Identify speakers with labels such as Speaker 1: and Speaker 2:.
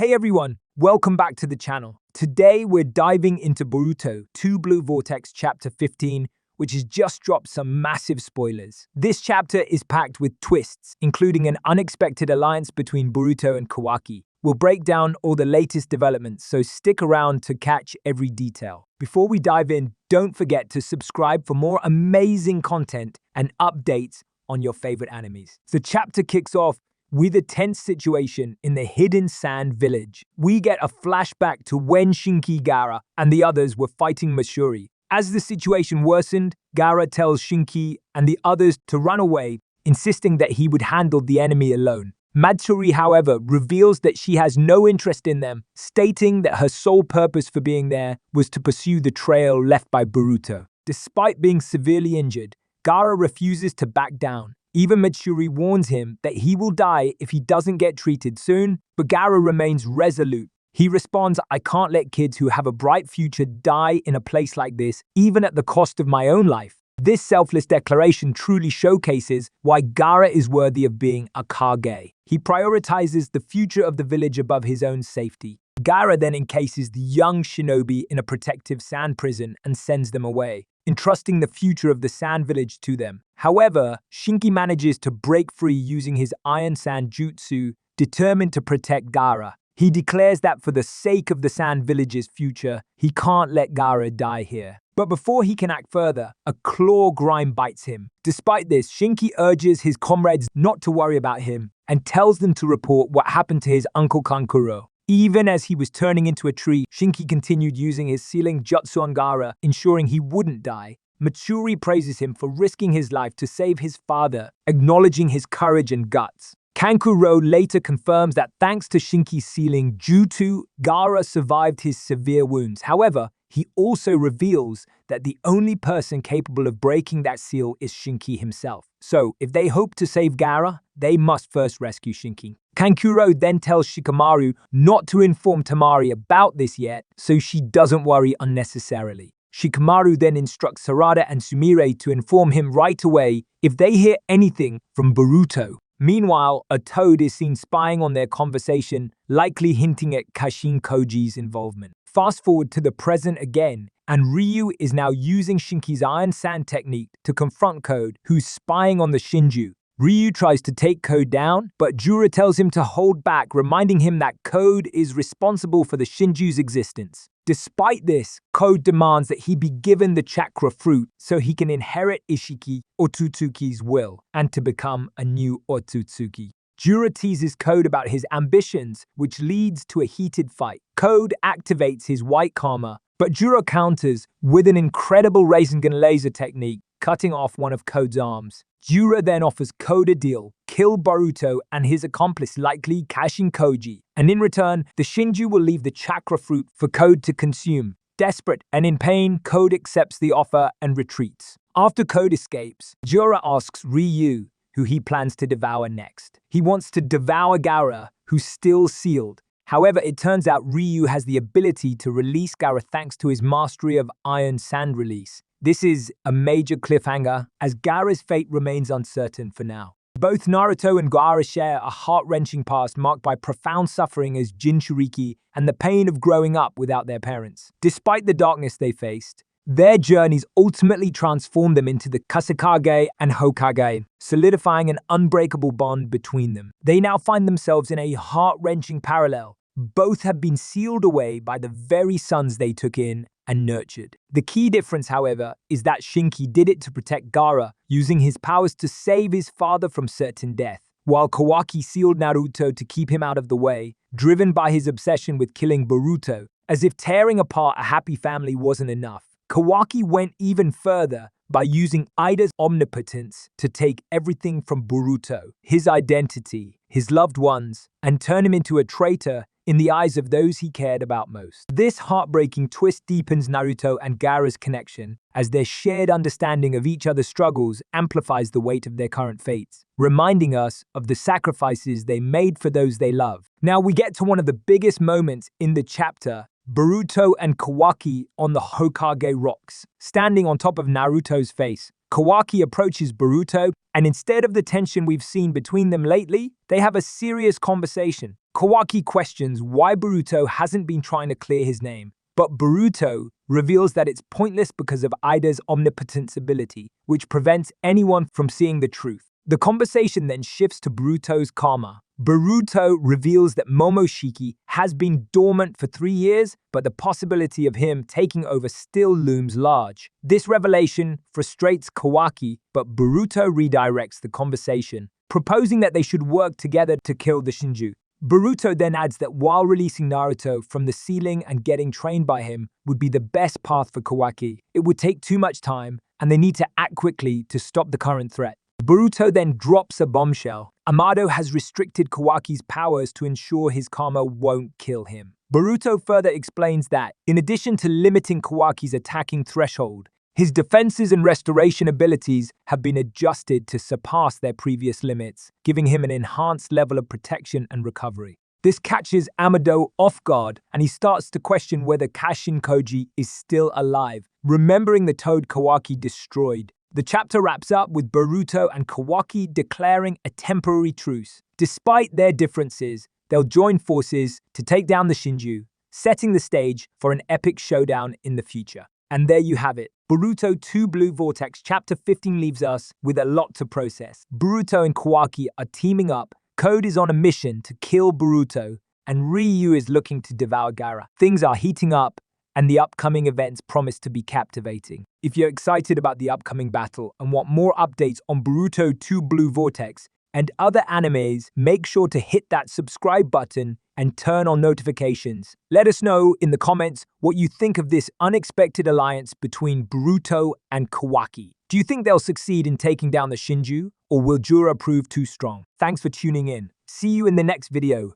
Speaker 1: Hey everyone, welcome back to the channel. Today we're diving into Boruto 2 Blue Vortex Chapter 15, which has just dropped some massive spoilers. This chapter is packed with twists, including an unexpected alliance between Boruto and Kawaki. We'll break down all the latest developments, so stick around to catch every detail. Before we dive in, don't forget to subscribe for more amazing content and updates on your favorite animes. The chapter kicks off with a tense situation in the hidden sand village. We get a flashback to when Shinki, Gaara, and the others were fighting Matsuri. As the situation worsened, Gaara tells Shinki and the others to run away, insisting that he would handle the enemy alone. Matsuri, however, reveals that she has no interest in them, stating that her sole purpose for being there was to pursue the trail left by Boruto. Despite being severely injured, Gaara refuses to back down. Even Matsuri warns him that he will die if he doesn't get treated soon, but Gaara remains resolute. He responds, "I can't let kids who have a bright future die in a place like this, even at the cost of my own life." This selfless declaration truly showcases why Gaara is worthy of being a Kage. He prioritizes the future of the village above his own safety. Gaara then encases the young shinobi in a protective sand prison and sends them away, entrusting the future of the sand village to them. However, Shinki manages to break free using his iron sand jutsu, determined to protect Gaara. He declares that for the sake of the sand village's future, he can't let Gaara die here. But before he can act further, a claw grime bites him. Despite this, Shinki urges his comrades not to worry about him and tells them to report what happened to his uncle Kankuro. Even as he was turning into a tree, Shinki continued using his sealing jutsu on Gaara, ensuring he wouldn't die. Matsuri praises him for risking his life to save his father, acknowledging his courage and guts. Kankuro later confirms that thanks to Shinki's sealing jutsu, Gaara survived his severe wounds. However, he also reveals that the only person capable of breaking that seal is Shinki himself. So, if they hope to save Gaara, they must first rescue Shinki. Kankuro then tells Shikamaru not to inform Tamari about this yet, so she doesn't worry unnecessarily. Shikamaru then instructs Sarada and Sumire to inform him right away if they hear anything from Boruto. Meanwhile, a toad is seen spying on their conversation, likely hinting at Kashin Koji's involvement. Fast forward to the present again, and Ryu is now using Shinki's iron sand technique to confront Code, who's spying on the Shinju. Ryu tries to take Code down, but Jura tells him to hold back, reminding him that Code is responsible for the Shinju's existence. Despite this, Code demands that he be given the chakra fruit so he can inherit Ishiki, Otsutsuki's will, and to become a new Otsutsuki. Jura teases Code about his ambitions, which leads to a heated fight. Code activates his white karma, but Jura counters with an incredible Rasengan laser technique, cutting off one of Code's arms. Jura then offers Code a deal: kill Boruto and his accomplice, likely Kashin Koji, and in return, the Shinju will leave the chakra fruit for Code to consume. Desperate and in pain, Code accepts the offer and retreats. After Code escapes, Jura asks Ryu who he plans to devour next. He wants to devour Gaara, who's still sealed. However, it turns out Ryu has the ability to release Gaara thanks to his mastery of iron sand release. This is a major cliffhanger, as Gaara's fate remains uncertain for now. Both Naruto and Gaara share a heart-wrenching past marked by profound suffering as Jinchuriki and the pain of growing up without their parents. Despite the darkness they faced, their journeys ultimately transformed them into the Kasakage and Hokage, solidifying an unbreakable bond between them. They now find themselves in a heart-wrenching parallel. Both have been sealed away by the very sons they took in and nurtured. The key difference, however, is that Shinki did it to protect Gaara, using his powers to save his father from certain death, while Kawaki sealed Naruto to keep him out of the way, driven by his obsession with killing Boruto. As if tearing apart a happy family wasn't enough, Kawaki went even further by using Ida's omnipotence to take everything from Boruto, his identity, his loved ones, and turn him into a traitor in the eyes of those he cared about most. This heartbreaking twist deepens Naruto and Gaara's connection, as their shared understanding of each other's struggles amplifies the weight of their current fates, reminding us of the sacrifices they made for those they love. Now we get to one of the biggest moments in the chapter: Boruto and Kawaki on the Hokage rocks. Standing on top of Naruto's face, Kawaki approaches Boruto, and instead of the tension we've seen between them lately, they have a serious conversation. Kawaki questions why Boruto hasn't been trying to clear his name, but Boruto reveals that it's pointless because of Ida's omnipotence ability, which prevents anyone from seeing the truth. The conversation then shifts to Boruto's karma. Boruto reveals that Momoshiki has been dormant for 3 years, but the possibility of him taking over still looms large. This revelation frustrates Kawaki, but Boruto redirects the conversation, proposing that they should work together to kill the Shinju. Boruto then adds that while releasing Naruto from the ceiling and getting trained by him would be the best path for Kawaki, it would take too much time, and they need to act quickly to stop the current threat. Boruto then drops a bombshell. Amado has restricted Kawaki's powers to ensure his karma won't kill him. Boruto further explains that, in addition to limiting Kawaki's attacking threshold, his defenses and restoration abilities have been adjusted to surpass their previous limits, giving him an enhanced level of protection and recovery. This catches Amado off guard, and he starts to question whether Kashin Koji is still alive, remembering the toad Kawaki destroyed. The chapter wraps up with Boruto and Kawaki declaring a temporary truce. Despite their differences, they'll join forces to take down the Shinju, setting the stage for an epic showdown in the future. And there you have it. Boruto 2 Blue Vortex Chapter 15 leaves us with a lot to process. Boruto and Kawaki are teaming up, Code is on a mission to kill Boruto, and Ryu is looking to devour Gaara. Things are heating up, and the upcoming events promise to be captivating. If you're excited about the upcoming battle and want more updates on Boruto 2 Blue Vortex and other animes, make sure to hit that subscribe button and turn on notifications. Let us know in the comments what you think of this unexpected alliance between Boruto and Kawaki. Do you think they'll succeed in taking down the Shinju, or will Jura prove too strong? Thanks for tuning in. See you in the next video.